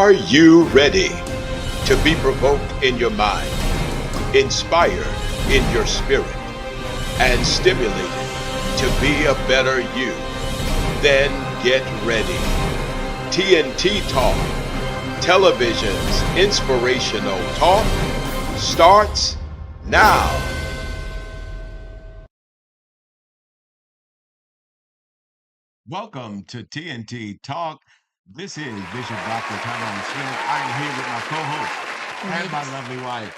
Are you ready to be provoked in your mind, inspired in your spirit, and stimulated to be a better you? Then get ready. TnT Talk, television's inspirational talk, starts now. Welcome to TnT Talk. This is Bishop Dr. Tyrone Smith. I am here with my co-host and my lovely wife.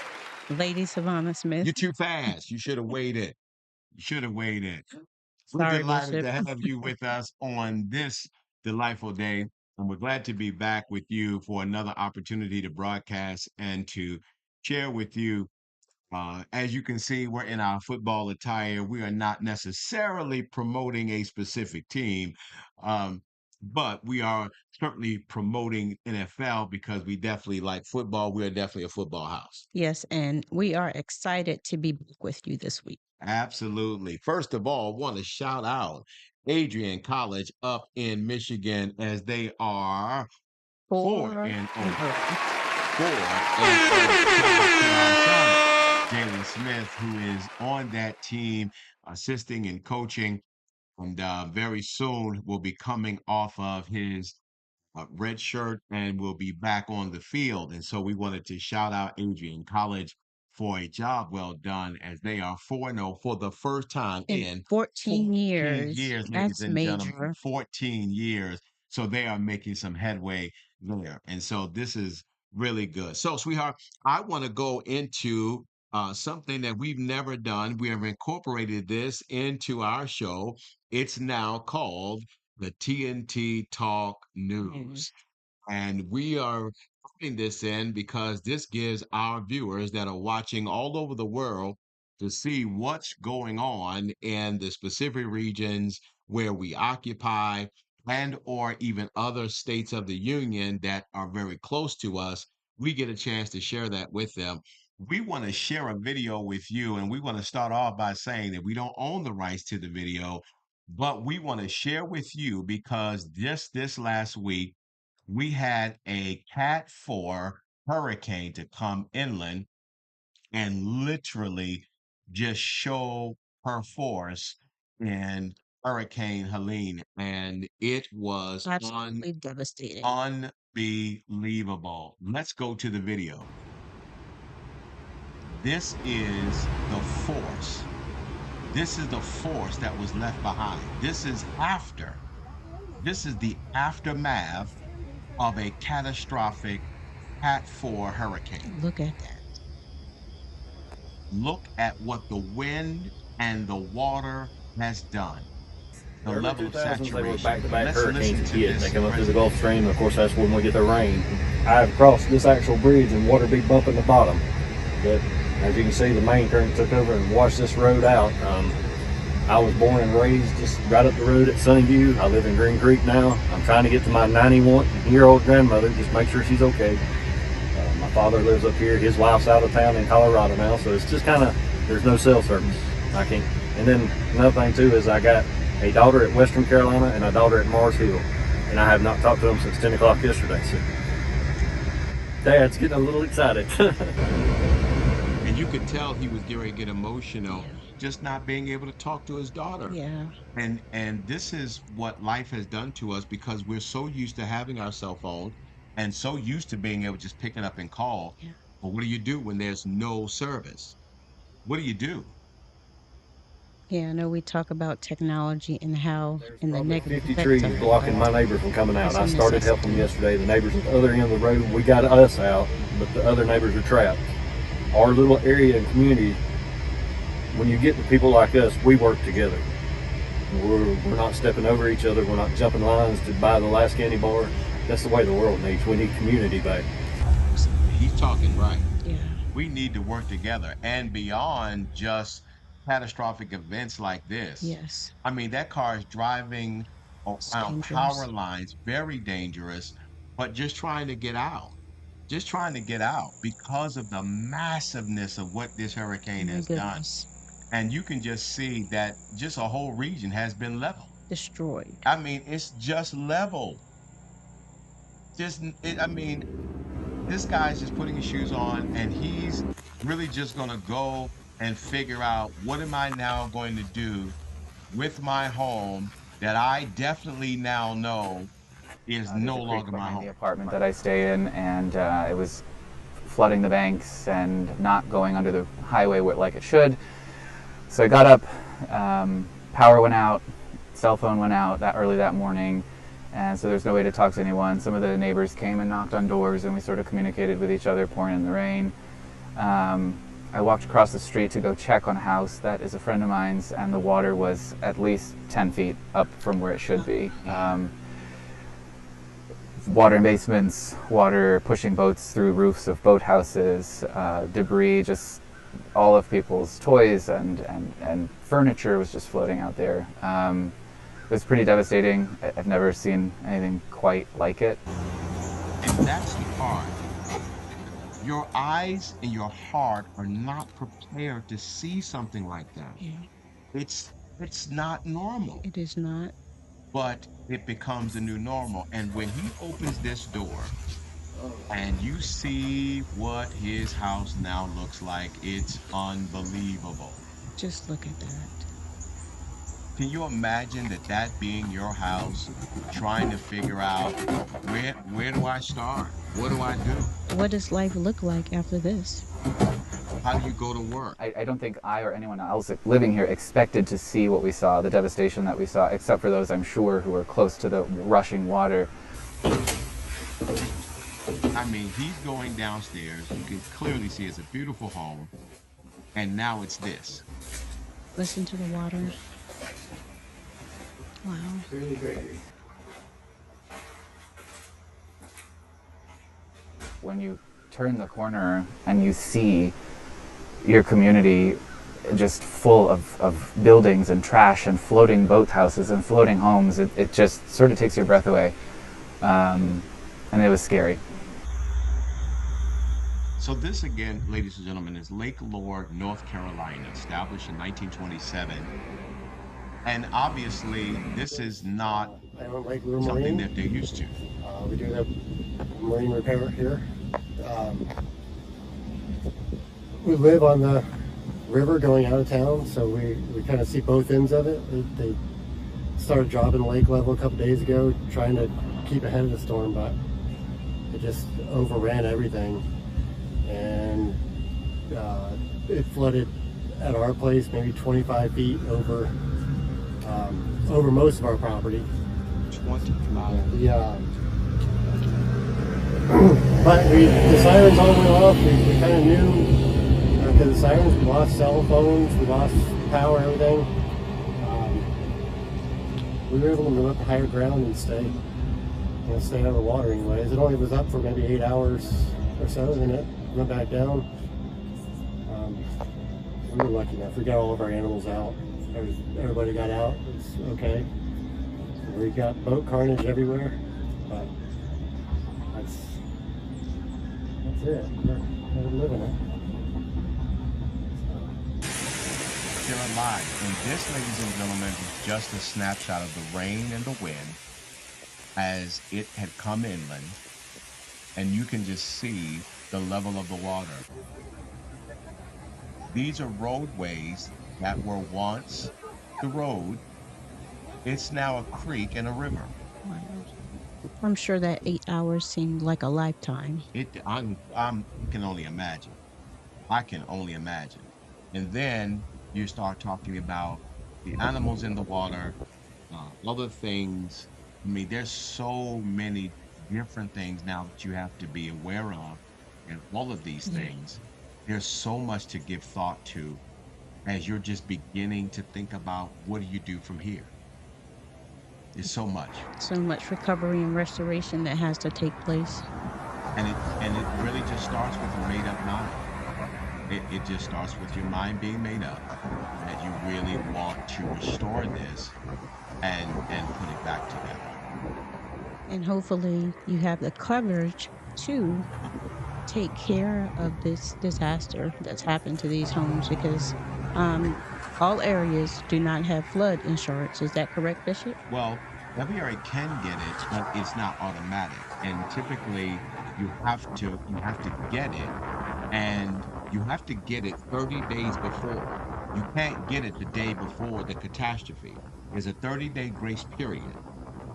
Lady Savannah Smith. You're too fast. You should have waited. You should have waited. We're Sorry, delighted Bishop. to have you with us on this delightful day. And we're glad to be back with you for another opportunity to broadcast and to share with you. As you can see, we're in our football attire. We are not necessarily promoting a specific team, um, but we are certainly promoting NFL because we definitely like football. We are definitely a football house. Yes, and we are excited to be back with you this week. Absolutely. First of all, want to shout out Adrian College up in Michigan as they are 4 and 0. 4 and 0. Shout out to our son, Jalen Smith, who is on that team, assisting and coaching, and very soon will be coming off of his red shirt and will be back on the field. And so we wanted to shout out Adrian College for a job well done as they are 4-0 for the first time in 14 years. ladies That's and gentlemen, major. 14 years. So they are making some headway there. And so this is really good. So, sweetheart, I want to go into something that we've never done. We have incorporated this into our show. It's now called the TnT Talk News. And we are putting this in because this gives our viewers that are watching all over the world to see what's going on in the specific regions where we occupy and or even other states of the union that are very close to us. We get a chance to share that with them. We want to share a video with you, and we want to start off by saying that we don't own the rights to the video, but we want to share with you because just this last week we had a Cat 4 hurricane to come inland and literally just show her force in Hurricane Helene. And it was Absolutely devastating. unbelievable. Let's go to the video. This is the force. This is the force that was left behind. This is the aftermath of a catastrophic Cat 4 hurricane. Look at that. Look at what the wind and the water has done. The Early level of 2000s, they were saturation. back-to-back Let's hurricanes listen that to hit. this. They come up through the Gulf Stream, and of course that's when we get the rain. I've crossed this actual bridge and water be bumping the bottom. But as you can see, the main current took over and washed this road out. I was born and raised just right up the road at Sunnyview. I live in Green Creek now. I'm trying to get to my 91-year-old grandmother, just make sure she's okay. My father lives up here. His wife's out of town in Colorado now, so it's just kind of, there's no cell service. I can't. And then another thing too is I got a daughter at Western Carolina and a daughter at Mars Hill, and I have not talked to them since 10 o'clock yesterday. So Dad's getting a little excited. And you could tell he was getting ready to get emotional, just not being able to talk to his daughter. Yeah. And this is what life has done to us because we're so used to having our cell phone and so used to being able to just pick it up and call. Yeah. But what do you do when there's no service? What do you do? Yeah, I know we talk about technology and how There's in the probably negative 50 effects trees of it, blocking but my neighbor from coming out. it's I a started helping them necessity. yesterday. The neighbors at the other end of the road, we got us out, but the other neighbors are trapped. Our little area and community, when you get to people like us, we work together. We're not stepping over each other. We're not jumping lines to buy the last candy bar. That's the way the world needs. We need community back. He's talking right. Yeah. We need to work together and beyond just catastrophic events like this. Yes. I mean, that car is driving It's around power dangerous. lines, very dangerous, but just trying to get out. Just trying to get out because of the massiveness of what this hurricane My has done. goodness. And you can just see that just a whole region has been leveled. Destroyed. I mean, it's just leveled. I mean, this guy's just putting his shoes on and he's really just going to go and figure out what am I now going to do with my home that I definitely now know is There's no a creek longer my behind home. the apartment that I stay in, and it was flooding the banks and not going under the highway like it should. So I got up, power went out, cell phone went out that early that morning, and so there's no way to talk to anyone. Some of the neighbors came and knocked on doors, and we sort of communicated with each other, pouring in the rain. I walked across the street to go check on a house that is a friend of mine's, and the water was at least 10 feet up from where it should be. Water in basements, water pushing boats through roofs of boathouses, debris, just all of people's toys and furniture was just floating out there. It was pretty devastating. I've never seen anything quite like it. And that's the part. Your eyes and your heart are not prepared to see something like that. Yeah, It's not normal, it is not. but it becomes the new normal. And when he opens this door and you see what his house now looks like, it's unbelievable. Just look at that. Can you imagine that being your house, trying to figure out where do I start? What do I do? What does life look like after this? How do you go to work? I don't think I or anyone else living here expected to see what we saw, the devastation that we saw, except for those I'm sure who were close to the rushing water. I mean, he's going downstairs. You can clearly see it's a beautiful home. And now it's this. Listen to the water. Wow. When you turn the corner and you see your community just full of buildings and trash and floating boathouses and floating homes, it just sort of takes your breath away. And it was scary. So this again, ladies and gentlemen, is Lake Lord, North Carolina, established in 1927. And obviously, this is not Lake something Marine. that they're used to. We do have marine repair here. We live on the river going out of town, so we kind of see both ends of it. They started dropping lake level a couple days ago, trying to keep ahead of the storm, but it just overran everything. And it flooded at our place maybe 25 feet over most of our property. 25. Yeah. But the sirens all went off. We kind of knew because the sirens, we lost cell phones, we lost power, everything. We were able to move up to higher ground and stay out of the water anyways. It only was up for maybe 8 hours or so, then it went back down. We were lucky enough. We got all of our animals out. Everybody got out. It was okay. We got boat carnage everywhere, but that's it. We're living it. They're alive. And this, ladies and gentlemen, is just a snapshot of the rain and the wind as it had come inland. And you can just see the level of the water. These are roadways that were once the road. It's now a creek and a river. Wow. I'm sure that 8 hours seemed like a lifetime. You can only imagine. I can only imagine. And then you start talking about the animals in the water, other things. I mean, there's so many different things now that you have to be aware of, and all of these things. There's so much to give thought to as you're just beginning to think about what do you do from here. There's so much. So much recovery and restoration that has to take place. And it really just starts with a made up mind. It just starts with your mind being made up that you really want to restore this and put it back together. And hopefully you have the courage to take care of this disaster that's happened to these homes, because all areas do not have flood insurance. Is that correct, Bishop? Well, every area can get it, but it's not automatic. And typically you have to get it, and you have to get it 30 days before. You can't get it the day before the catastrophe. There's a 30-day grace period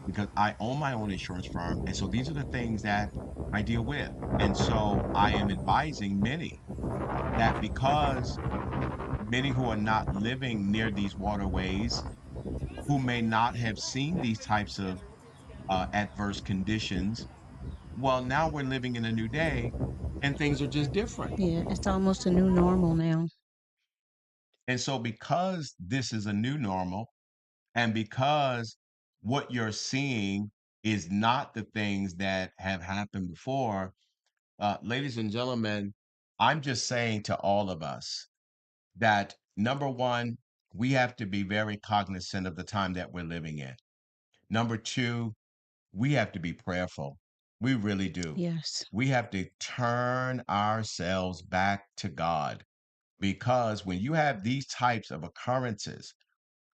because I own my own insurance firm. And so these are the things that I deal with. And so I am advising many that because many who are not living near these waterways, who may not have seen these types of adverse conditions, well, now we're living in a new day and things are just different. Yeah, it's almost a new normal now. And so, because this is a new normal, and because what you're seeing is not the things that have happened before, ladies and gentlemen, I'm just saying to all of us that number one, we have to be very cognizant of the time that we're living in. Number two, we have to be prayerful. We really do. Yes, We have to turn ourselves back to God because when you have these types of occurrences,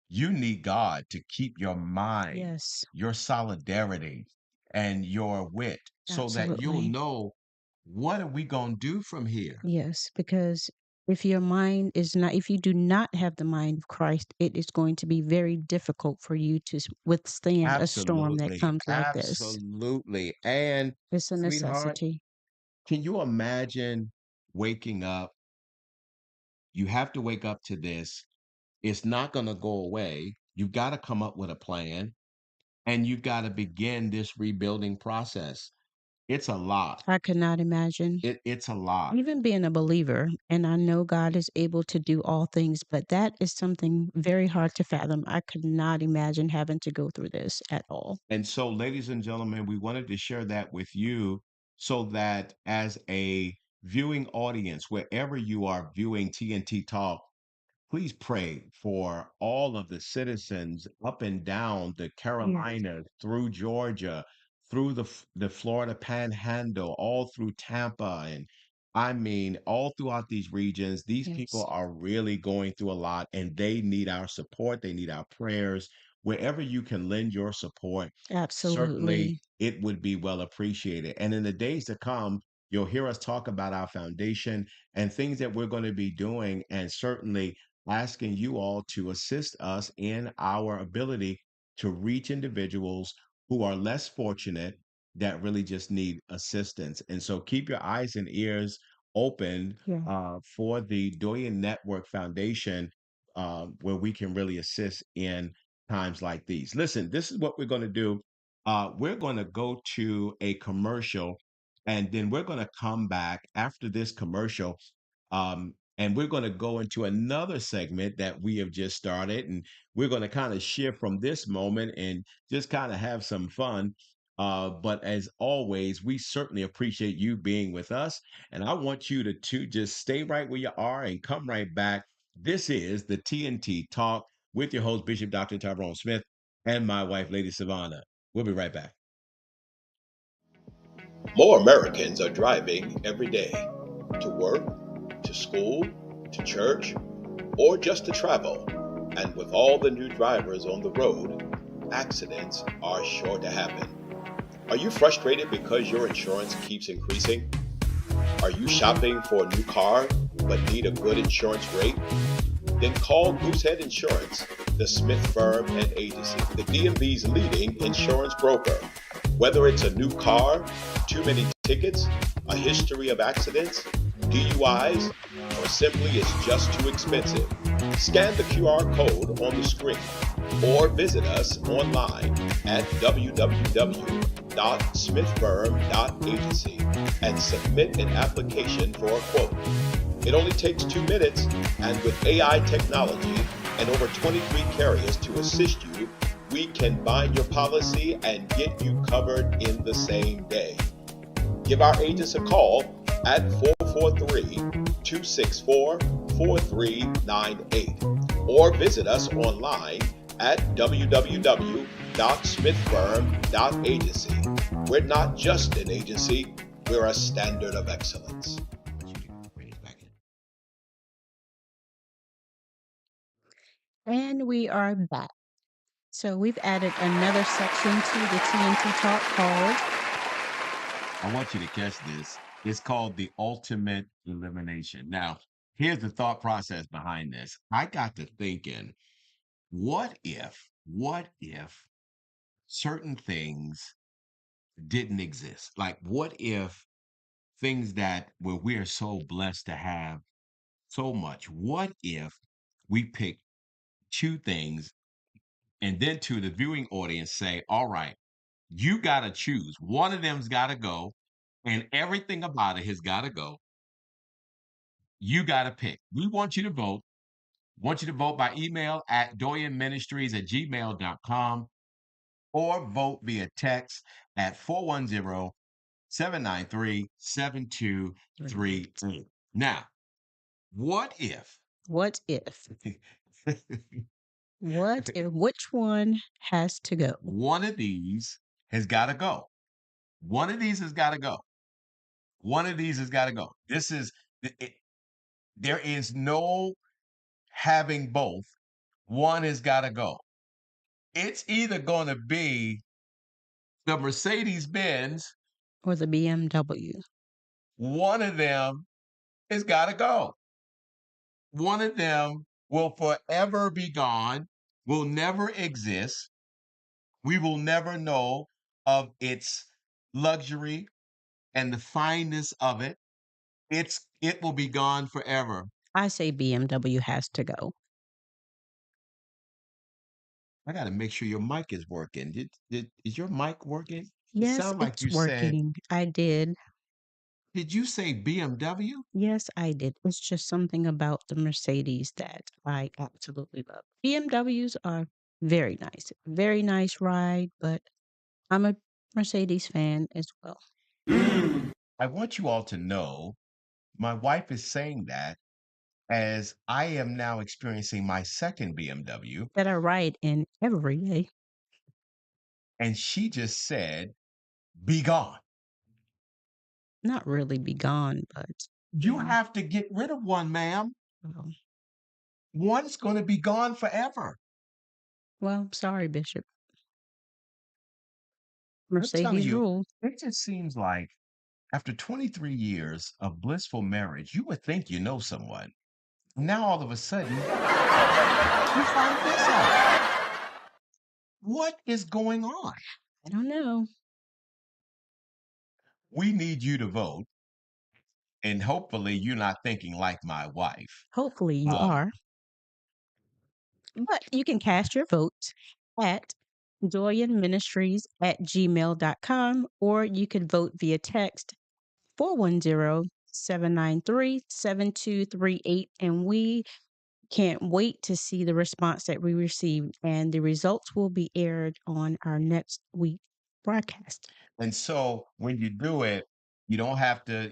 you need God to keep your mind, yes, your solidarity, and your wit so that you'll absolutely. know what are we going to do from here? Yes, because if your mind is not, if you do not have the mind of Christ, it is going to be very difficult for you to withstand a storm that Absolutely. comes like this. Absolutely. And, It's a sweetheart, necessity. can you imagine waking up? You have to wake up to this. It's not going to go away. You've got to come up with a plan and you've got to begin this rebuilding process. It's a lot. I could not imagine It's a lot. even being a believer, and I know God is able to do all things, but that is something very hard to fathom. I could not imagine having to go through this at all. And so, ladies and gentlemen, we wanted to share that with you so that as a viewing audience, wherever you are viewing TNT Talk, please pray for all of the citizens up and down the Yes, Carolinas, through Georgia, through the Florida Panhandle, all through Tampa, and I mean, all throughout these regions. These people yes, are really going through a lot, and they need our support. They need our prayers. Wherever you can lend your support, certainly absolutely. it would be well appreciated. And in the days to come, you'll hear us talk about our foundation and things that we're going to be doing, and certainly asking you all to assist us in our ability to reach individuals who are less fortunate that really just need assistance. And so keep your eyes and ears open Yeah. for the Doyen Network Foundation, where we can really assist in times like these. Listen, this is what we're going to do. We're going to go to a commercial, and then we're going to come back after this commercial. And we're going to go into another segment that we have just started. And we're going to kind of shift from this moment and just kind of have some fun. But as always, we certainly appreciate you being with us. And I want you to just stay right where you are and come right back. This is the TNT Talk with your host, Bishop Dr. Tyrone Smith, and my wife, Lady Savannah. We'll be right back. More Americans are driving every day to work, to school, to church, or just to travel. And with all the new drivers on the road, accidents are sure to happen. Are you frustrated because your insurance keeps increasing? Are you shopping for a new car but need a good insurance rate? Then call Goosehead Insurance, the Smith Firm and Agency, the DMV's leading insurance broker. Whether it's a new car, too many tickets, a history of accidents, DUIs, or simply it's just too expensive, scan the QR code on the screen or visit us online at www.smithfirm.agency and submit an application for a quote. It only takes 2 minutes, and with AI technology and over 23 carriers to assist you, we can bind your policy and get you covered in the same day. Give our agents a call at 443-264-4398 or visit us online at www.smithfirm.agency. We're not just an agency, we're a standard of excellence. And we are back. So we've added another section to the TnT Talk called I want you to catch this. It's called the ultimate elimination. Now, here's the thought process behind this. I got to thinking, what if certain things didn't exist? Like, what if things that where we are so blessed to have so much, what if we pick two things and then to the viewing audience say, all right, you got to choose. One of them's got to go, and everything about it has got to go. You got to pick. We want you to vote. Want you to vote by email at doyenministries@gmail.com or vote via text at 410-793-7238. Now, what if What If? What if? Which one has to go? one of these has got to go? One of these has got to go. One of these has got to go. This is, there is no having both. One has got to go. It's either going to be the Mercedes Benz, Or the BMW? one of them has got to go. One of them will forever be gone, will never exist. We will never know of its luxury and the fineness of it. It will be gone forever. I say BMW has to go. I got to make sure your mic is working. Is your mic working? It Yes, sounds like it's you said, working. I did. did you say BMW? Yes, I did. It's just something about the Mercedes that I absolutely love. BMWs are very nice ride, but I'm a Mercedes fan as well. I want you all to know my wife is saying that as I am now experiencing my second BMW, That I ride in every day. and she just said, be gone. Not really be gone, but You yeah. have to get rid of one, ma'am. Well, One's going to be gone forever. sorry, Bishop. I'm telling Mercedes you, rule. it just seems like after 23 years of blissful marriage, you would think you know someone. Now all of a sudden, you find this out. What is going on? I don't know. We need you to vote. And hopefully you're not thinking like my wife. Hopefully you Um, are. But you can cast your votes at doyenministries@gmail.com, or you could vote via text 410-793-7238. And we can't wait to see the response that we received. And the results will be aired on our next week broadcast. And so when you do it, you don't have to,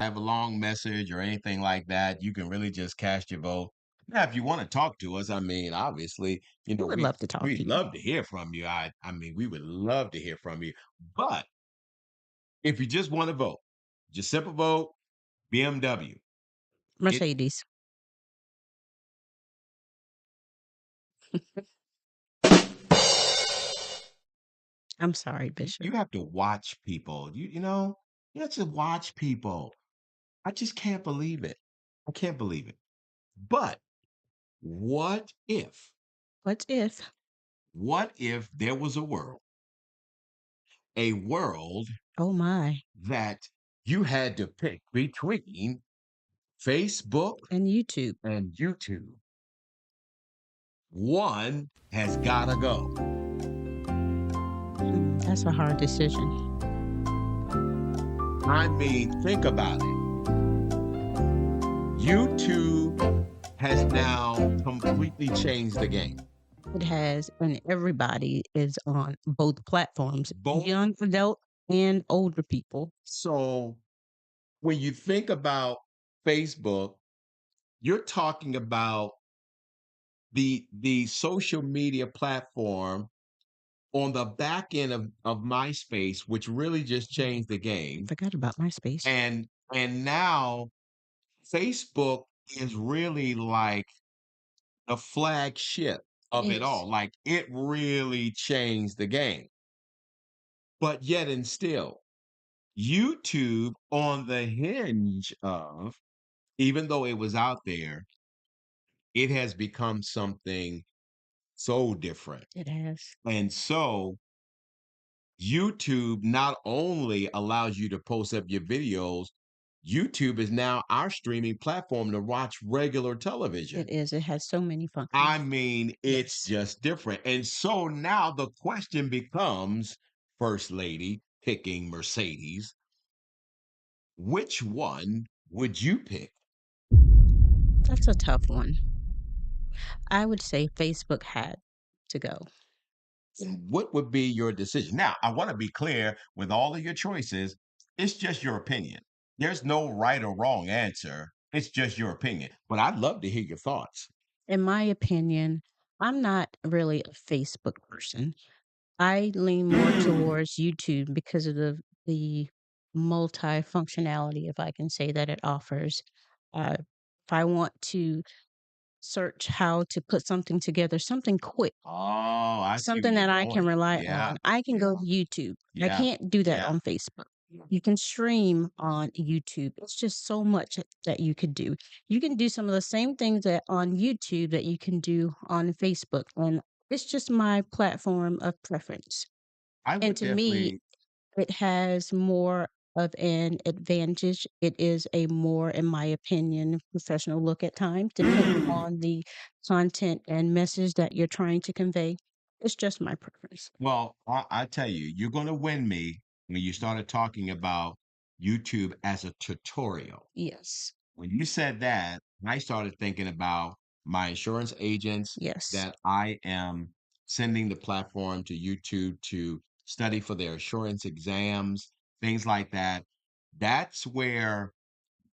have a long message or anything like that. You can really just cast your vote. Now, if you want to talk to us, I mean, obviously, We would love to talk we'd to you. love to hear from you. I mean, we would love to hear from you. But if you just want to vote, just simple vote, BMW. Mercedes. I'm sorry, Bishop. You have to watch people. You have to watch people. I just can't believe it. I can't believe it. But what if? What if? What if there was a world Oh my. that you had to pick between Facebook And YouTube. and YouTube? One has got to go. That's a hard decision. I mean, think about it. YouTube has now completely changed the game. It has, and everybody is on both platforms, Both. young adult and older people. So when you think about Facebook, you're talking about the social media platform on the back end of MySpace, which really just changed the game. Forgot about MySpace. And now Facebook is really like a flagship of it Yes, all. Like it really changed the game. But yet and still, YouTube on the hinge of, even though it was out there, it has become something so different. it has. And so YouTube not only allows you to post up your videos, YouTube is now our streaming platform to watch regular television. It is. It has so many I functions. mean, it's Yes. just different. And so now the question becomes, First Lady picking Mercedes, which one would you pick? That's a tough one. I would say Facebook had to go. And what would be your decision? Now, I want to be clear with all of your choices, it's just your opinion. There's no right or wrong answer. It's just your opinion. But I'd love to hear your thoughts. In my opinion, I'm not really a Facebook person. I lean more towards YouTube because of the multifunctionality, if I can say that it offers. If I want to search how to put something together, something quick, Oh, I see where something you're that I can going. rely Yeah, on, I can go to YouTube. I yeah, can't do that yeah. on Facebook. You can stream on YouTube. It's just so much that you could do. You can do some of the same things that on YouTube that you can do on Facebook. And it's just my platform of preference. I And would to me, definitely. it has more of an advantage. It is a more, in my opinion, professional look at times, depending on the content and message that you're trying to convey. It's just my preference. Well, I tell you, you're going to win me when you started talking about YouTube as a tutorial. Yes. When you said that, I started thinking about my insurance agents Yes. that I am sending the platform to YouTube to study for their insurance exams, things like that. That's where,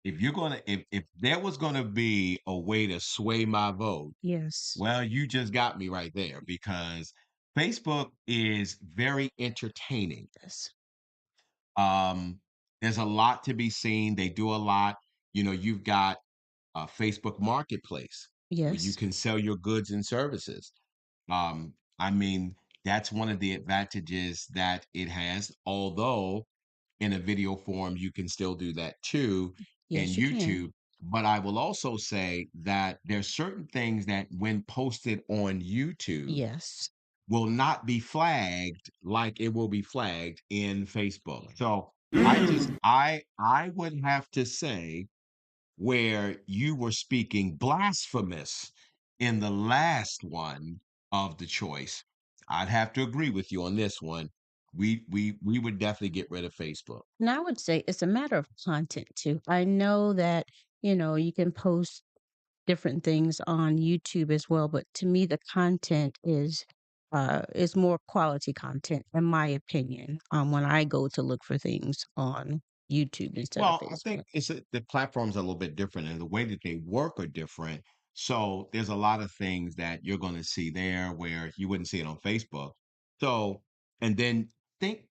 if you're going to, if there was going to be a way to sway my vote, Yes. well, you just got me right there because Facebook is very entertaining. Yes. Um, there's a lot to be seen. They do a lot. You've got a Facebook Marketplace where you Yes. can sell your goods and services. I mean, that's one of the advantages that it has. Although in a video form, you can still do that too in Yes, you can. YouTube. But I will also say that there's certain things that when posted on YouTube Yes. will not be flagged like it will be flagged in Facebook. So I would have to say where you were speaking blasphemous in the last one of the choice, I'd have to agree with you on this one. We would definitely get rid of Facebook. And I would say it's a matter of content too. I know that, you can post different things on YouTube as well, but to me the content is more quality content in my opinion. When I go to look for things on YouTube instead of Well, I think Facebook. the platforms are a little bit different and the way that they work are different. So there's a lot of things that you're going to see there where you wouldn't see it on Facebook. So, and then think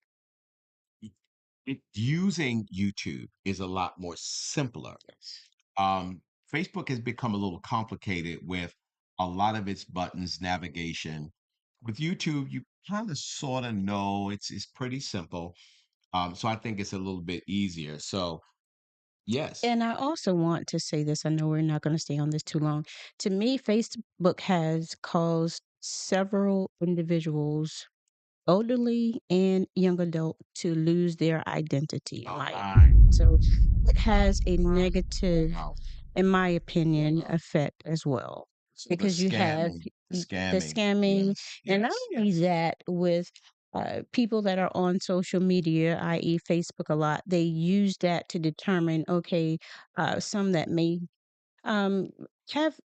using YouTube is a lot more simpler. Yes. Facebook has become a little complicated with a lot of its buttons, navigation. With YouTube, you kind of sort of know it's pretty simple. So I think it's a little bit easier. So yes. And I also want to say this. I know we're not going to stay on this too long. To me, Facebook has caused several individuals, elderly and young adult, to lose their identity, in Oh my my. opinion. So it has a negative, Wow. in my opinion, effect as well. So the Because you have scamming, the the scamming. scamming, Yes, and not yes. only that, with people that are on social media, i.e., Facebook a lot, they use that to determine, okay, some that may um, have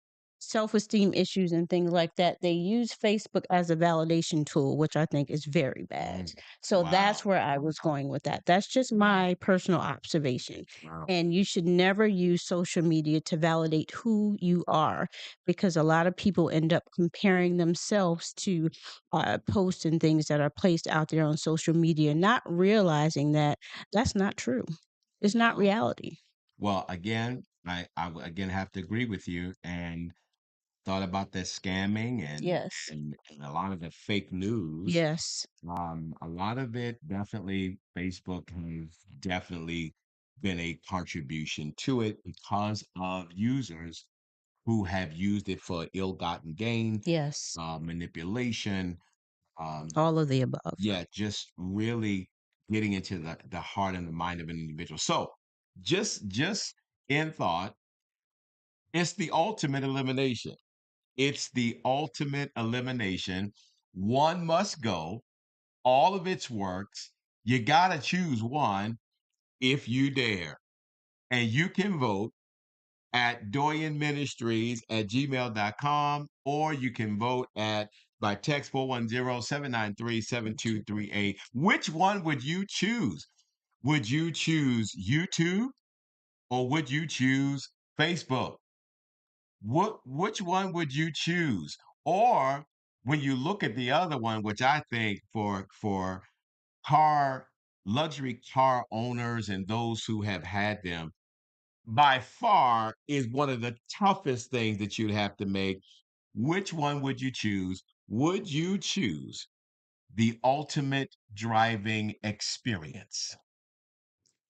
self-esteem issues and things like that, they use Facebook as a validation tool, which I think is very bad. Mm, So that's wow. where I was going with that. That's just my personal observation. Wow. And you should never use social media to validate who you are, because a lot of people end up comparing themselves to posts and things that are placed out there on social media, not realizing that that's not true. It's not Wow. reality. Well, again, I again have to agree with you. And thought about that scamming Yes. and a lot of the fake news. Yes. A lot of it definitely Facebook has definitely been a contribution to it because of users who have used it for ill-gotten gain, Yes. manipulation, um, All of the above. yeah, just really getting into the heart and the mind of an individual. So just in thought, it's the ultimate elimination. It's the ultimate elimination. One must go, all of its works. You gotta choose one if you dare. And you can vote at doyenministries@gmail.com, or you can vote at by text 410-793-7238. Which one would you choose? Would you choose YouTube or would you choose Facebook? Which one would you choose? Or when you look at the other one, which I think for car luxury car owners and those who have had them, by far is one of the toughest things that you'd have to make. Which one would you choose? Would you choose the ultimate driving experience?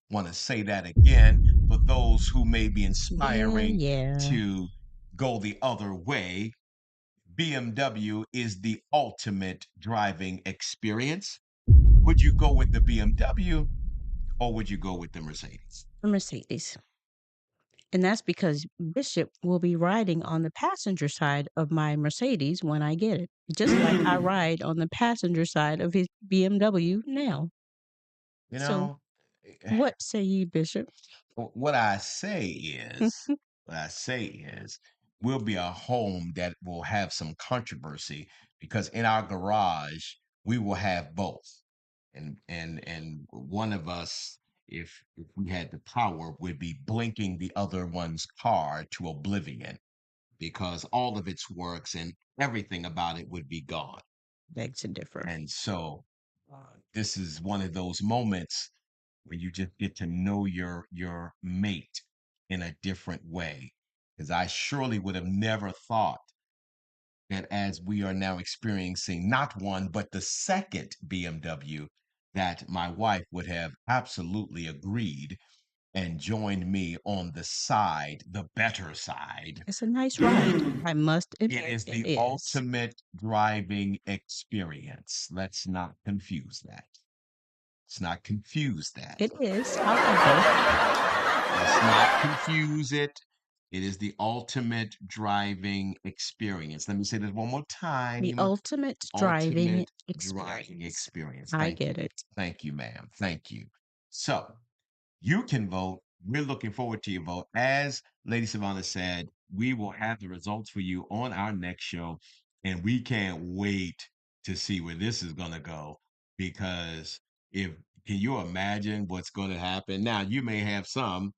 Want to say that again for those who may be Yeah, inspiring yeah. to go the other way. BMW is the ultimate driving experience. Would you go with the BMW or would you go with the Mercedes? Mercedes. And that's because Bishop will be riding on the passenger side of my Mercedes when I get it, just like I ride on the passenger side of his BMW now. You So, know, what say ye, Bishop? what I say is, what I say is, we'll be a home that will have some controversy because in our garage we will have both, and one of us, if we had the power, would be blinking the other one's car to oblivion because all of its works and everything about it would be gone. Beg to differ. And so, this is one of those moments where you just get to know your mate in a different way. Because I surely would have never thought that as we are now experiencing not one but the second BMW, that my wife would have absolutely agreed and joined me on the side, the better side. It's a nice ride. I must It admit is it the is. ultimate driving experience. Let's not confuse that. Let's not confuse that. It is. However, Let's not confuse it. It is the ultimate driving experience. Let me say this one more the time. ultimate driving Ultimate driving experience. experience. I Thank get you. it. Thank you, ma'am. Thank you. So, you can vote. We're looking forward to your vote. As Lady Savannah said, we will have the results for you on our next show. And we can't wait to see where this is going to go. Because if, can you imagine what's going to happen? Now, you may have some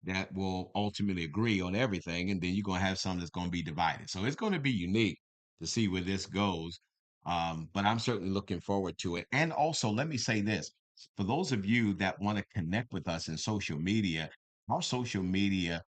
that will ultimately agree on everything, and then you're going to have some that's going to be divided. So it's going to be unique to see where this goes. But I'm certainly looking forward to it. And also, let me say this for those of you that want to connect with us in social media, our social media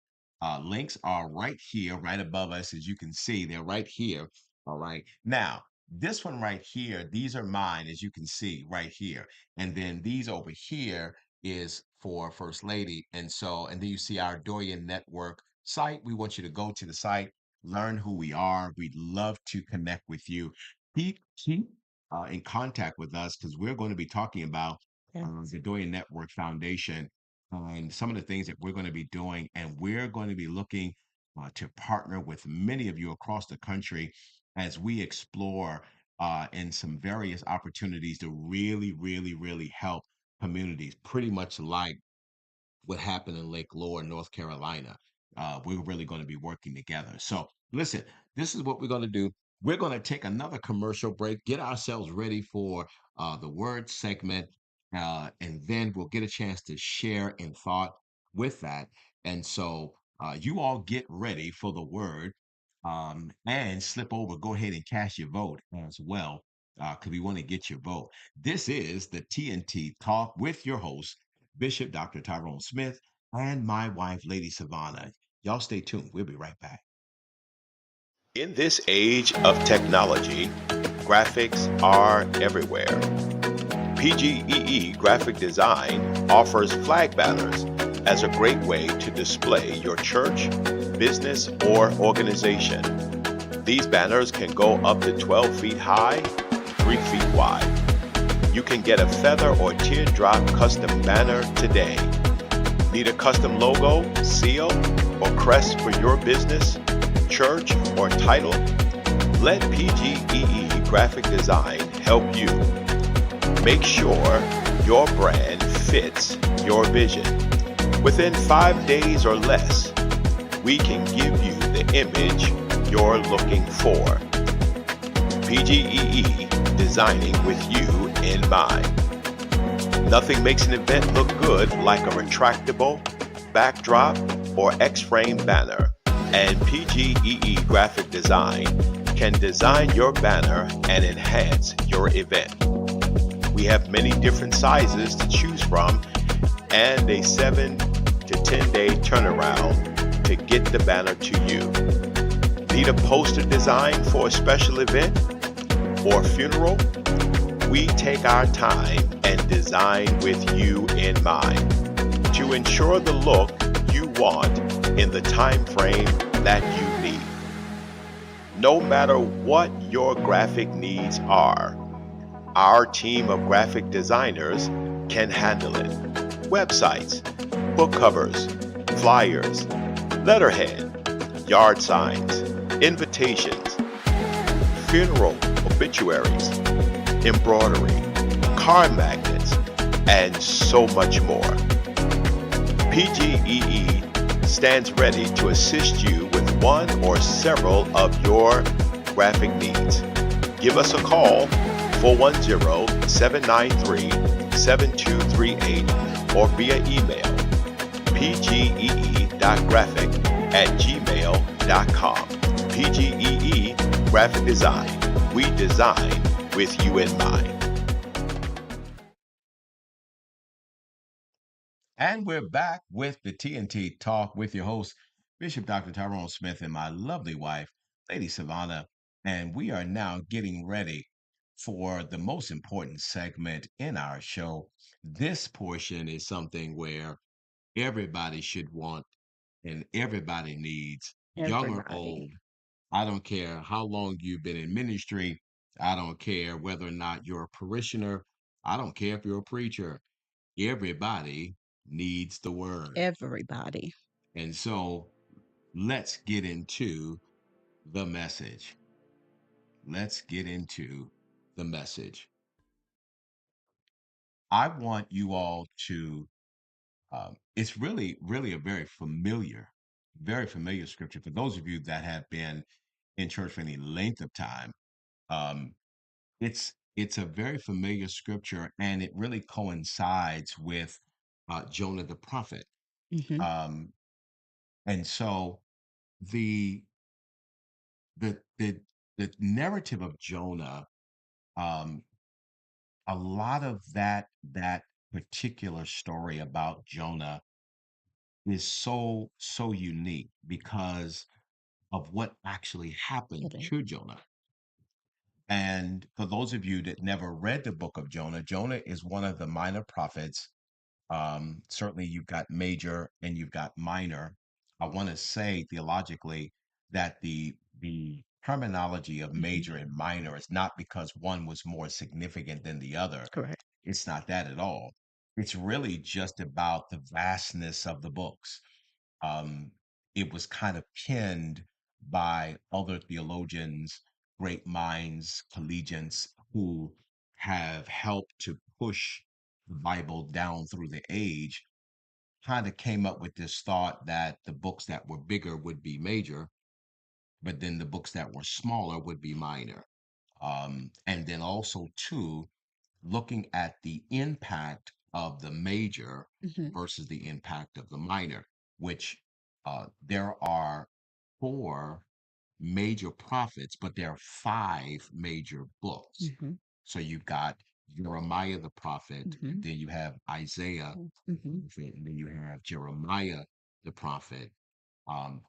links are right here, right above us. As you can see, they're right here. All right. Now, this one right here, these are mine, as you can see right here. And then these over here is for First Lady. And so, and then you see our Dorian Network site. We want you to go to the site, learn who we are. We'd love to connect with you. Keep in contact with us because we're going to be talking about Yes. the Dorian Network Foundation and some of the things that we're going to be doing. And we're going to be looking to partner with many of you across the country as we explore in some various opportunities to really, really, really help communities, pretty much like what happened in Lake Lore, North Carolina. We're really going to be working together. So, listen, this is what we're going to do. We're going to take another commercial break, get ourselves ready for the word segment, and then we'll get a chance to share in thought with that. And so, you all get ready for the word and slip over, go ahead and cast your vote as well, because we want to get your vote. This is the TnT Talk with your host, Bishop Dr. Tyrone Smith, and my wife, Lady Savannah. Y'all stay tuned. We'll be right back. In this age of technology, graphics are everywhere. PGEE Graphic Design offers flag banners as a great way to display your church, business, or organization. These banners can go up to 12 feet high, 3 feet wide. You can get a feather or teardrop custom banner today. Need a custom logo, seal, or crest for your business, church, or title? Let PGEE Graphic Design help you. Make sure your brand fits your vision. Within 5 days or less, we can give you the image you're looking for. PGEE, designing with you in mind. Nothing makes an event look good like a retractable, backdrop, or X-frame banner, and PGEE Graphic Design can design your banner and enhance your event. We have many different sizes to choose from and a 7 to 10 day turnaround to get the banner to you. Need a poster design for a special event or funeral? We take our time and design with you in mind to ensure the look you want in the time frame that you need. No matter what your graphic needs are, our team of graphic designers can handle it. Websites, book covers, flyers, letterhead, yard signs, invitations, funeral obituaries, embroidery, car magnets, and so much more. PGEE stands ready to assist you with one or several of your graphic needs. Give us a call 410-793-7238 or via email pgee.graphic@gmail.com. PGEE Graphic Design. We design with you in mind. And we're back with the TnT Talk with your host, Bishop Dr. Tyrone Smith, and my lovely wife, Lady Savannah. And we are now getting ready for the most important segment in our show. This portion is something where everybody should want and everybody needs, young or Everybody. old. I don't care how long you've been in ministry. I don't care whether or not you're a parishioner. I don't care if you're a preacher. Everybody needs the word. Everybody. And so let's get into the message. Let's get into the message. I want you all to, it's really a very familiar scripture. For those of you that have been in church for any length of time, um, it's a very familiar scripture, and it really coincides with Jonah the prophet. Hmm. Um, and so the the the the narrative of Jonah, um, a lot of that particular story about Jonah is so unique because of what actually happened It is. to Jonah. And for those of you that never read the book of Jonah, Jonah is one of the minor prophets. Certainly, you've got major and you've got minor. I want to say theologically that the terminology of Hmm. major and minor is not because one was more significant than the other. Correct. It's not that at all. It's really just about the vastness of the books. Um, it was kind of penned by other theologians, great minds, collegians who have helped to push the Bible down through the age, kind of came up with this thought that the books that were bigger would be major, but then the books that were smaller would be minor. And then also, too, looking at the impact of the major Hmm. versus the impact of the minor, which there are four major prophets, but there are five major books. Hmm. So you've got Jeremiah the prophet, Hmm. and then you have Isaiah the Hmm. prophet, and then you have Jeremiah the prophet. Um,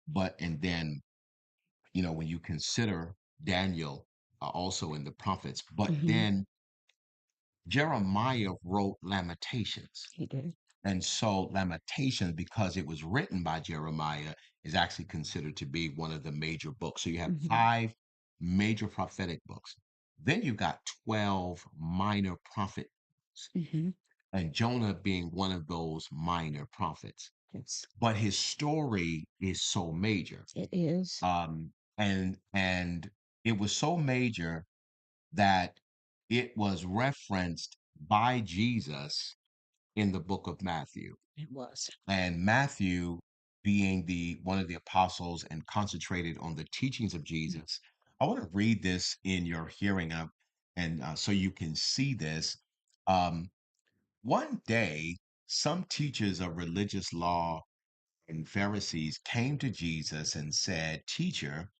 but and then when you consider Daniel also in the prophets, but Hmm. then Jeremiah wrote Lamentations. He did. And so Lamentations, because it was written by Jeremiah, is actually considered to be one of the major books. So you have Hmm. 5 major prophetic books. Then you've got 12 minor prophet books, Hmm. and Jonah being one of those minor prophets. Yes, But his story is so major. it is. And it was so major that it was referenced by Jesus in the book of Matthew. It was. And Matthew, being the one of the apostles and concentrated on the teachings of Jesus, I want to read this in your hearing up, and so you can see this. Um, One day, some teachers of religious law and Pharisees came to Jesus and said, "Teacher,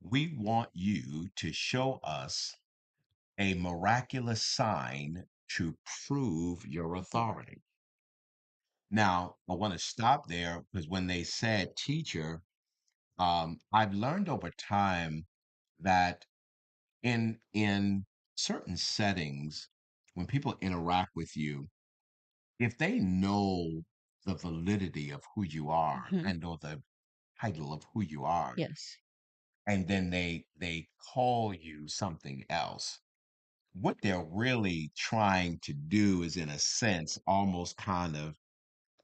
we want you to show us a miraculous sign to prove your authority." Now, I want to stop there because when they said teacher, I've learned over time that in certain settings, when people interact with you, if they know the validity of who you are Hmm. and know the title of who you are, Yes. and then they call you something else, what they're really trying to do is, in a sense, almost kind of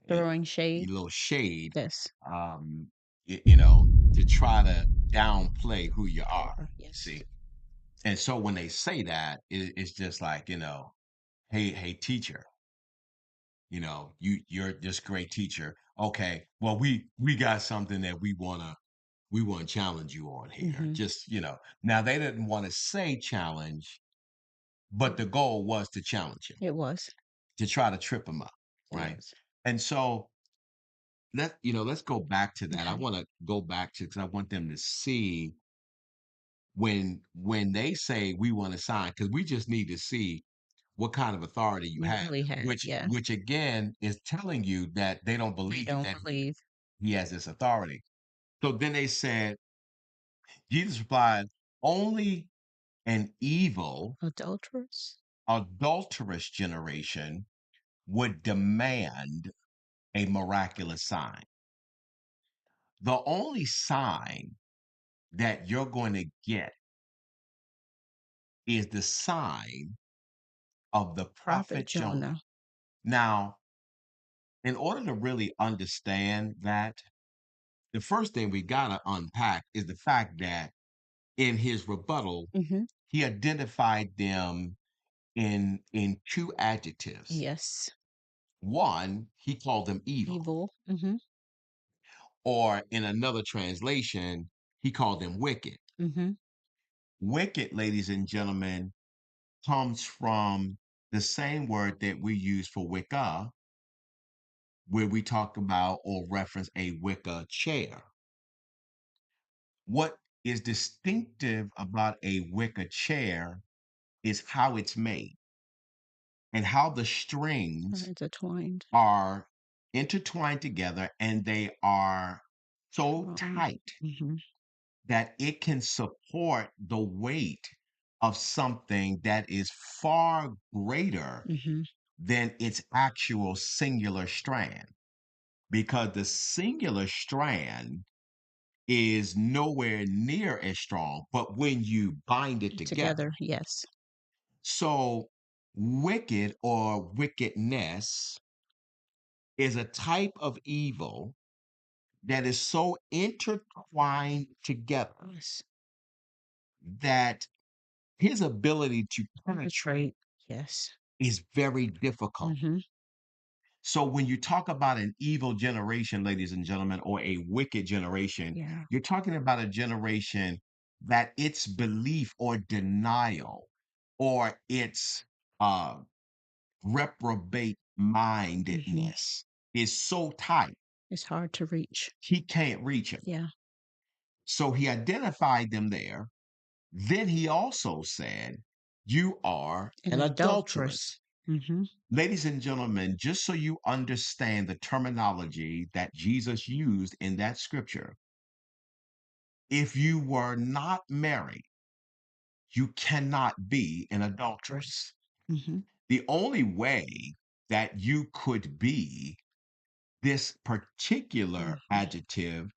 a, Throwing a shade. little shade, Yes. um, you know, to try to downplay who you are. Yes. See, and so when they say that, it's just like, hey, teacher, you're this great teacher. Okay, well, we got something that we want to challenge you on here. Hmm. Just, now they didn't want to say challenge, but the goal was to challenge him, It was. to try to trip him up, It right? was. And so let's go back to that. I Okay. want to go back to, because I want them to see when they say we want to sign, because we just need to see what kind of authority you You have, really had. which Yeah. which again is telling you that they don't They believe don't that believe. he has this authority. So then they said, Jesus replied, only an evil, Adulterous. adulterous generation would demand a miraculous sign. The only sign that you're going to get is the sign of the Prophet prophet Jonah. Jonah. Now, in order to really understand that, the first thing we got to unpack is the fact that in his rebuttal, Hmm. he identified them in 2 adjectives. Yes. One, he called them evil, Evil. Hmm. or in another translation, he called them wicked. Hmm. Wicked, ladies and gentlemen, comes from the same word that we use for Wicca, where we talk about or reference a Wicca chair. What is distinctive about a Wicca chair is how it's made and how the Are strings intertwined. are intertwined together, and they are so Strong. tight Hmm. that it can support the weight of something that is far greater Hmm. than its actual singular strand, because the singular strand is nowhere near as strong, but when you bind it Together. together. Yes. So, wicked or wickedness is a type of evil that is so intertwined together Yes. that his ability to penetrate Yes. is very difficult. Hmm. So when you talk about an evil generation, ladies and gentlemen, or a wicked generation, Yeah. you're talking about a generation that its belief or denial or its uh, reprobate Hmm. mindedness is so tight, It's hard to reach. he can't reach it. Yeah. So he identified them there. Then he also said, "You are An an adulteress. adulteress." Hmm. Ladies and gentlemen, just so you understand the terminology that Jesus used in that scripture, if you were not married, you cannot be an adulteress. Mhm. The only way that you could be this particular Mhm. adjective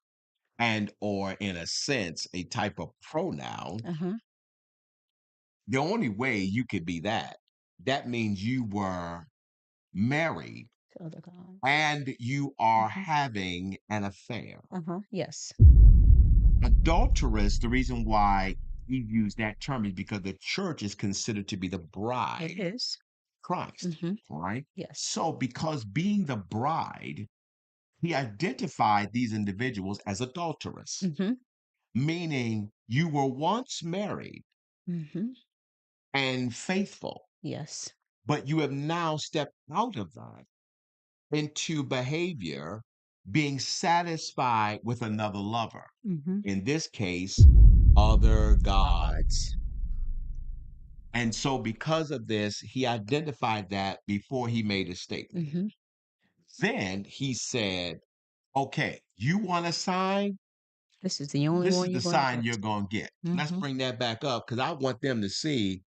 and or in a sense a type of pronoun, Uh-huh. the only way you could be that means you were married To other gods. and you are Mhm. having an affair. Uh-huh. Yes. Adulteress, the reason why he used that term is because the church is considered to be the It bride, is. Christ, Mhm. right? Yes. So, because being the bride, he identified these individuals as adulterous, Mhm. meaning you were once married Mhm. and faithful, Yes. but you have now stepped out of that into behavior being satisfied with another lover. Mhm. In this case, other God. Gods. And so, because of this, he identified that before he made a statement. Mhm. Then he said, okay, you want a sign? This is the only This one is you're the going to sign get. you're going to get. Let's Mhm. bring that back up because I want them to see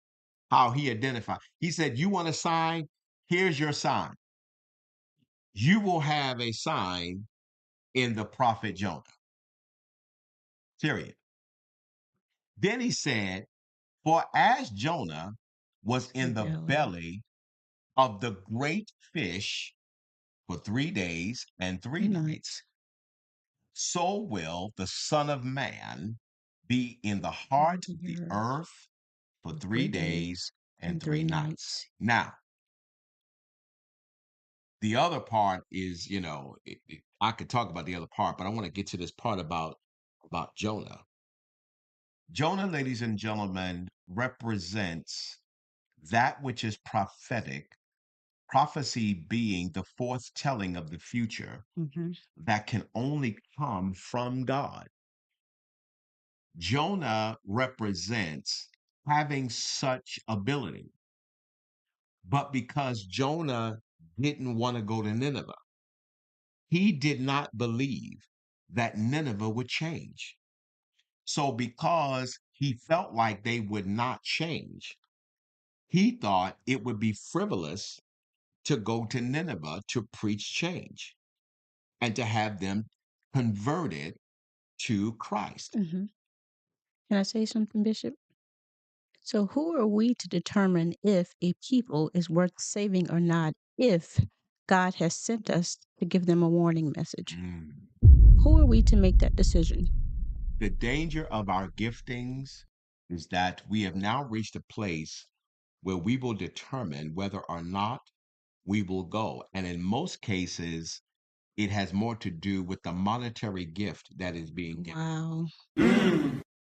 how he identified. He said, you want a sign? Here's your sign. You will have a sign in the prophet Jonah. Period. Then he said, for as Jonah was The in the belly. belly of the great fish for 3 days and three Three nights, nights. so will the Son of Man be in the On heart of the the earth earth for for 3 3 days days and and three three nights. nights. Now, the other part is, I could talk about the other part, but I want to get to this part about Jonah. Jonah, ladies and gentlemen, represents that which is prophetic, prophecy being the foretelling of the future Mhm. that can only come from God. Jonah represents having such ability, but because Jonah didn't want to go to Nineveh, he did not believe that Nineveh would change. So, because he felt like they would not change, he thought it would be frivolous to go to Nineveh to preach change and to have them converted to Christ. Mhm. Can I say something, Bishop? So, who are we to determine if a people is worth saving or not if God has sent us to give them a warning message? Mm. Who are we to make that decision? The danger of our giftings is that we have now reached a place where we will determine whether or not we will go. And in most cases, it has more to do with the monetary gift that is being given. Wow.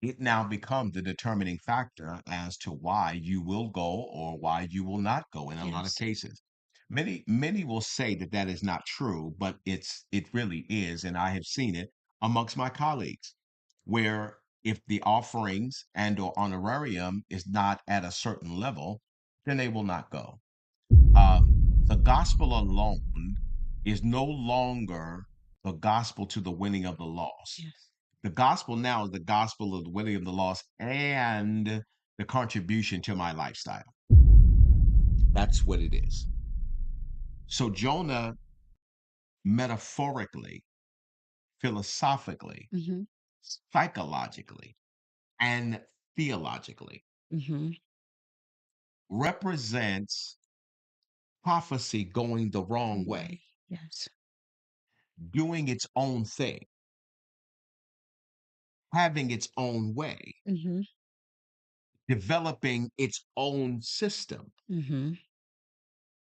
It now becomes the determining factor as to why you will go or why you will not go in a lot of Yes. cases. Many will say that that is not true, but it really is, and I have seen it amongst my colleagues, where if the offerings and or honorarium is not at a certain level, then they will not go. The gospel alone is no longer the gospel to the winning of the lost. Yes. The gospel now is the gospel of the winning of the lost and the contribution to my lifestyle. That's what it is. So Jonah, metaphorically, philosophically, Mhm. psychologically, and theologically, Mhm. represents prophecy going the wrong Wrong way, way. Yes. doing its own thing, having its own way, Mhm. developing its own system, Mhm.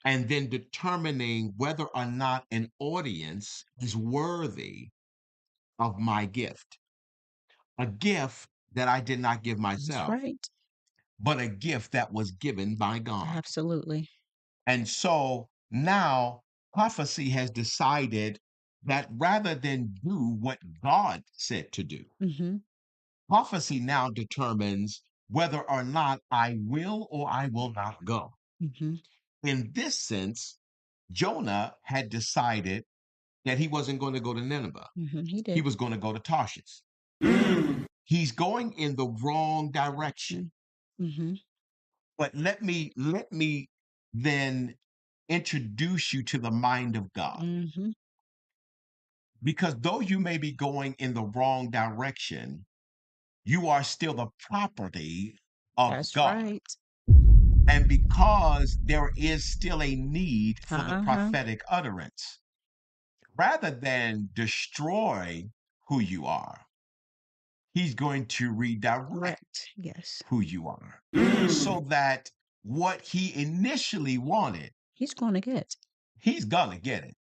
and then determining whether or not an audience is worthy of my gift. A gift that I did not give That's myself, right. but a gift that was given by God. Absolutely. And so now prophecy has decided that rather than do what God said to do, Mhm. prophecy now determines whether or not I will or I will not go. Mhm. In this sense, Jonah had decided that he wasn't going to go to Nineveh. Mhm. He He did. was going to go to Tarshish. He's going in the wrong direction. Mm-hmm. But let me then introduce you to the mind of God. Mm-hmm. Because though you may be going in the wrong direction, you are still the property of That's God. right. And because there is still a need for the Uh-huh. prophetic utterance, rather than destroy who you are, he's going to redirect Correct. Yes. who you are so that what he initially wanted, He's going to get. he's going to get it.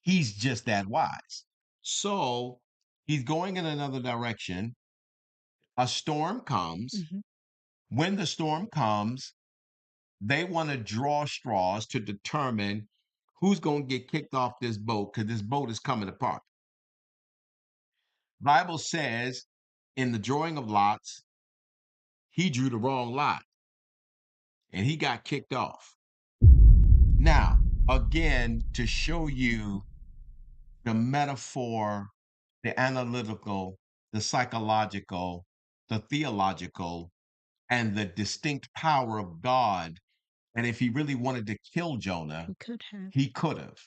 He's just that wise. So he's going in another direction. A storm comes. Mm-hmm. When the storm comes, they want to draw straws to determine who's going to get kicked off this boat because this boat is coming apart. Bible says in the drawing of lots, he drew the wrong lot and he got kicked off. Now, again, to show you the metaphor, the analytical, the psychological, the theological, and the distinct power of God. And if he really wanted to kill Jonah, He could have. he could have.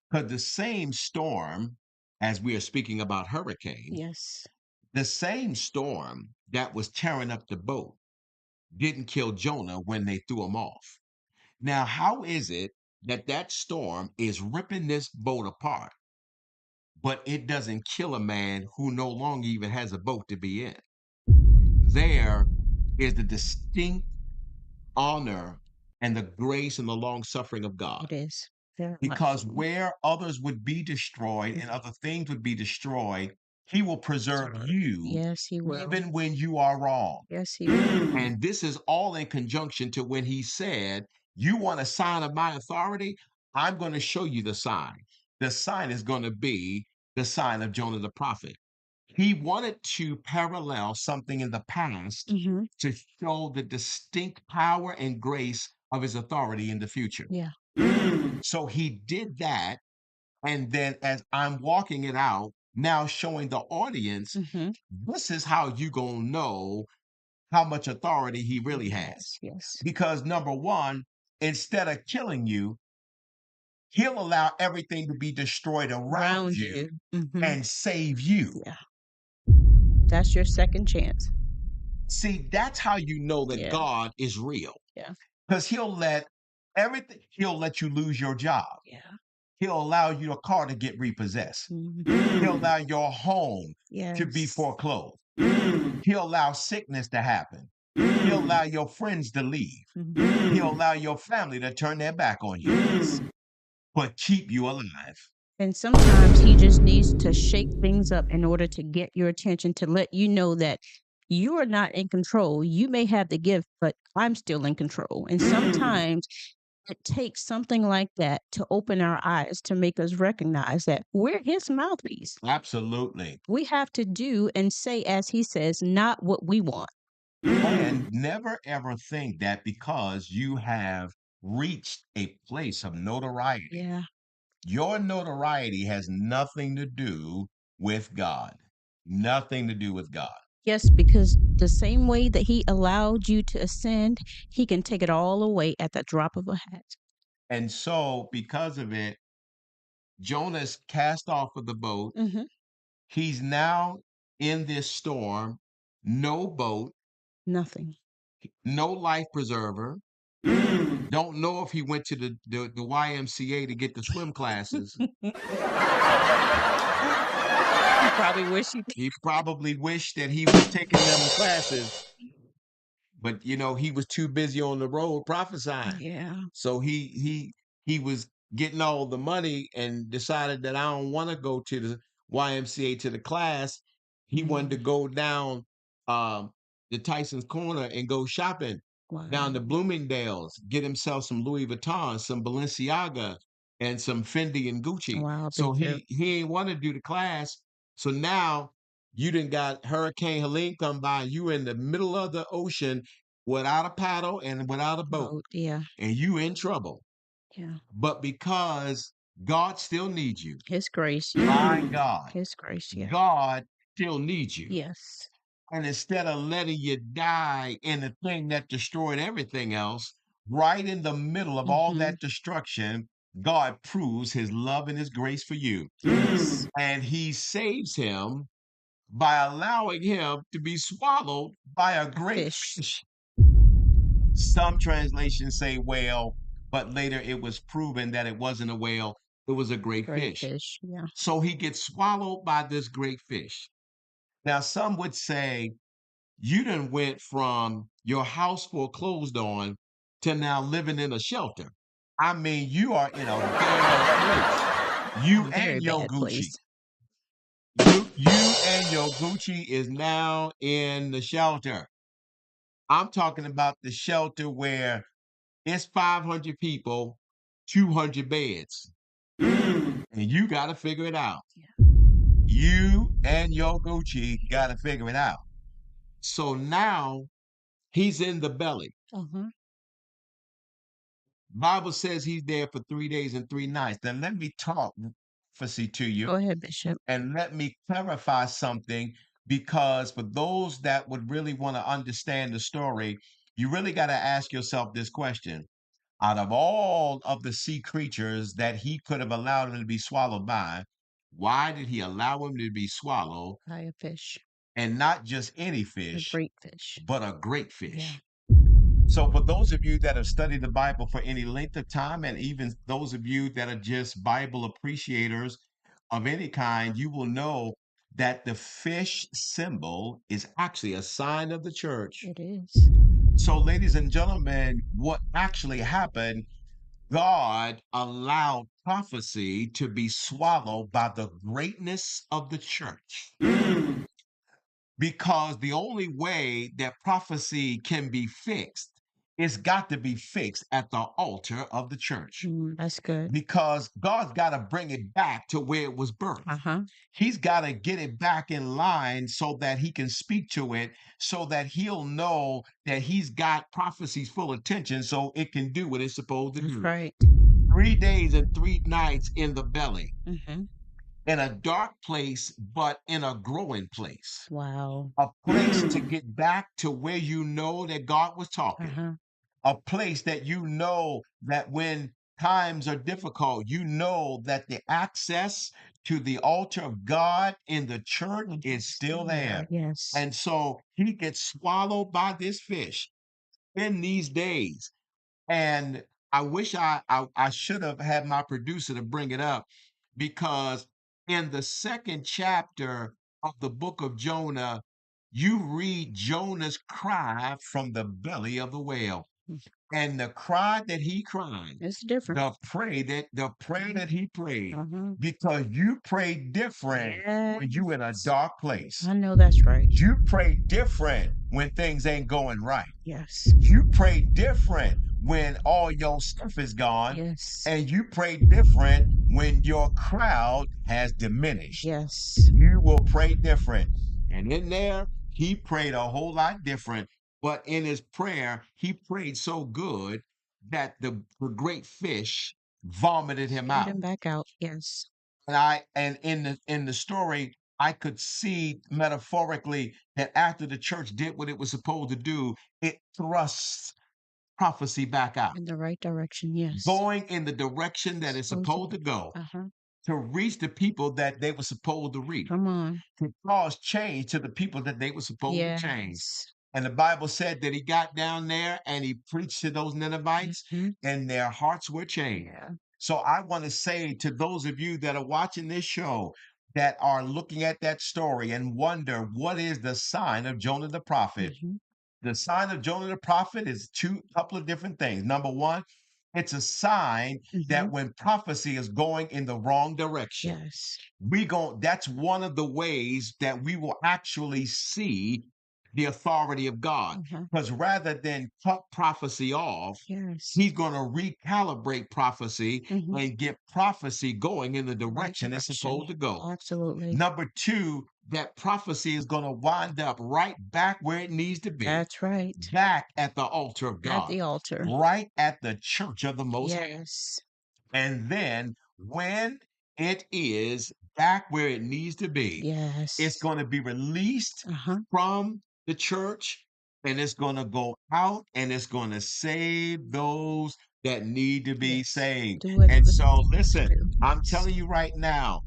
Because the same storm, as we are speaking about hurricane, Yes. the same storm that was tearing up the boat didn't kill Jonah when they threw him off. Now, how is it that that storm is ripping this boat apart, but it doesn't kill a man who no longer even has a boat to be in? There is the distinct honor and the grace and the long suffering of God. It is. Very much Because so. where others would be destroyed and other things would be destroyed, he will preserve you Yes, he will. even when you are wrong. Yes, he will. And this is all in conjunction to when he said, you want a sign of my authority? I'm going to show you the sign. The sign is going to be the sign of Jonah the prophet. He wanted to parallel something in the past Mm-hmm. to show the distinct power and grace of his authority in the future. Yeah. So he did that. And then as I'm walking it out, now showing the audience, Mm-hmm. this is how you going to know how much authority he really has. Yes. Because number one, instead of killing you, he'll allow everything to be destroyed around you Mm-hmm. and save you. Yeah. That's your second chance. See, that's how you know that Yeah. God is real. Yeah. Because he'll let you lose your job. Yeah. He'll allow your car to get repossessed. Mm-hmm. He'll allow your home to be Yes. foreclosed. He'll allow sickness to happen. He'll allow your friends to leave. Mm-hmm. He'll allow your family to turn their back on you, but keep you alive. And sometimes he just needs to shake things up in order to get your attention, to let you know that you are not in control. You may have the gift, but I'm still in control. And sometimes it takes something like that to open our eyes, to make us recognize that we're his mouthpiece. Absolutely. We have to do and say, as he says, not what we want. And never ever think that because you have reached a place of notoriety, Yeah. your notoriety has nothing to do with God. Nothing to do with God. Yes, because the same way that he allowed you to ascend, he can take it all away at the drop of a hat. And so, because of it, Jonah's cast off of the boat. Mm-hmm. He's now in this storm, no boat, Nothing. no life preserver. Don't know if he went to the YMCA to get the swim classes. He probably wish he did. He probably wished that he was taking them classes, but he was too busy on the road prophesying. Yeah. So he was getting all the money and decided that I don't want to go to the YMCA to the class. He wanted to go down the Tyson's Corner and go shopping down to Wow. Bloomingdale's, get himself some Louis Vuitton, some Balenciaga, and some Fendi and Gucci. Wow. So Big trip. he ain't want to do the class. So now you done got Hurricane Helene come by. You in the middle of the ocean without a paddle and without a boat, Yeah. and you in trouble. Yeah. But because God still needs you, His grace. my God, His grace. Yeah. God still needs you. Yes. And instead of letting you die in the thing that destroyed everything else, right in the middle of all Mm-hmm. that destruction, God proves his love and his grace for you. Yes. And he saves him by allowing him to be swallowed by a great Fish. fish. Some translations say whale, but later it was proven that it wasn't a whale, it was a great Great fish. fish. Yeah. So he gets swallowed by this great fish. Now, some would say, you done went from your house foreclosed on to now living in a shelter. I mean, you are in a bad place. You A very and your bad Gucci. place. You and your Gucci is now in the shelter. I'm talking about the shelter where it's 500 people, 200 beds, and you got to figure it out. Yeah. You and your Gucci got to figure it out. So now he's in the belly. Uh-huh. Bible says he's there for 3 days and 3 nights. Then let me talk prophecy to you Go ahead, Bishop. and let me clarify something, because for those that would really want to understand the story, you really got to ask yourself this question. Out of all of the sea creatures that he could have allowed him to be swallowed by, why did he allow him to be swallowed, By a fish. and not just any A fish, great fish. but a great Yeah. fish? So, for those of you that have studied the Bible for any length of time, and even those of you that are just Bible appreciators of any kind, you will know that the fish symbol is actually a sign of the church. It is. So, ladies and gentlemen, what actually happened, God allowed prophecy to be swallowed by the greatness of the church. Because the only way that prophecy can be fixed, it's got to be fixed at the altar of the church. That's good. Because God's got to bring it back to where it was birthed. Uh-huh. He's got to get it back in line so that he can speak to it, so that he'll know that he's got prophecy's full attention so it can do what it's supposed to That's do. right. 3 days and 3 nights in the belly, Mm-hmm. in a dark place, but in a growing place. Wow. A place to get back to where you know that God was talking. Uh-huh. A place that you know that when times are difficult, you know that the access to the altar of God in the church is still there. Yes. And so he gets swallowed by this fish in these days. And I wish I should have had my producer to bring it up, because in the second chapter of the book of Jonah, you read Jonah's cry from the belly of the whale. And the cry that he cried, It's different. the prayer that he prayed, Uh-huh. because you pray different when you in a Yes. dark place. I know that's right. You pray different when things ain't going right. Yes. You pray different when all your stuff is gone, Yes. and you pray different when your crowd has diminished. Yes. You will pray different. And in there, he prayed a whole lot different. But in his prayer, he prayed so good that the great fish vomited him Spit out. him back out. Yes. And in the story, I could see metaphorically that after the church did what it was supposed to do, it thrusts prophecy back out, In the right direction. Yes. going in the direction that it's supposed to go, Uh-huh. to reach the people that they were supposed to reach, Come on. to cause change to the people that they were supposed to change. Yes. And the Bible said that he got down there and he preached to those Ninevites, Mhm. and their hearts were changed. Yeah. So I want to say to those of you that are watching this show, that are looking at that story and wonder, what is the sign of Jonah the prophet? Mhm. The sign of Jonah the prophet is couple of different things. Number one, it's a sign that Mhm. when prophecy is going in the wrong direction, Yes. that's one of the ways that we will actually see the authority of God. Uh-huh. Because rather than cut prophecy off, Yes. he's going to recalibrate prophecy Mhm. and get prophecy going in the Right direction it's supposed to go. Absolutely. Number two, that prophecy is going to wind up right back where it needs to be, That's right. back at the altar of At God, the altar. right at the church of the Most High. Yes. And then when it is back where it needs to be. It's Yes. going to be released Uh-huh. from the church, and it's going to go out and it's going to save those that need to be Yes. saved. Do what it And was so, made to listen, do. I'm Yes. telling you right now,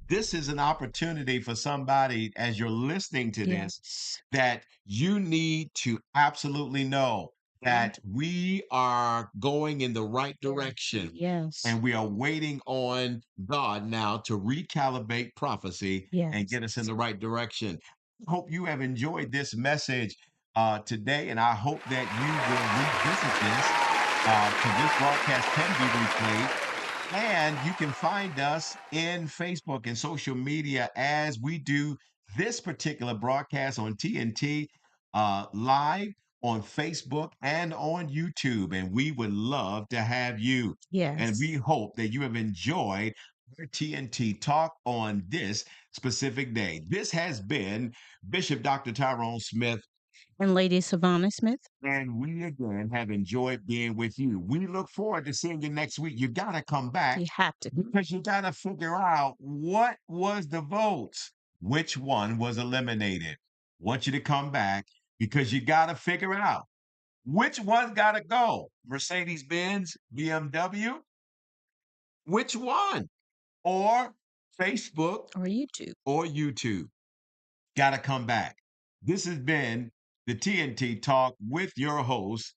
this is an opportunity for somebody as you're listening to this Yes. that you need to absolutely know that we are going in the right direction Yes. and we are waiting on God now to recalibrate prophecy and Yes. get us in the right direction. Hope you have enjoyed this message today, and I hope that you will revisit this because this broadcast can be replayed. And you can find us in Facebook and social media as we do this particular broadcast on TNT live on Facebook and on YouTube. And we would love to have you. And we Yes. hope that you have enjoyed our TNT talk on this specific day. This has been Bishop Dr. Tyrone Smith, And Lady Savannah Smith, and we again have enjoyed being with you. We look forward to seeing you next week. You got to come back you have to. because you got to figure out what was the votes, which one was eliminated. Want you to come back because you got to figure out which one's got to go. Mercedes Benz, BMW, which one? Or Facebook Or YouTube. or YouTube. Got to come back. This has been the TNT Talk with your host,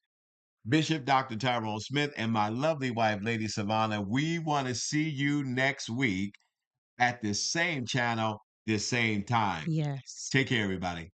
Bishop Dr. Tyrone Smith, and my lovely wife, Lady Savannah. We want to see you next week at this same channel, this same time. Yes. Take care, everybody.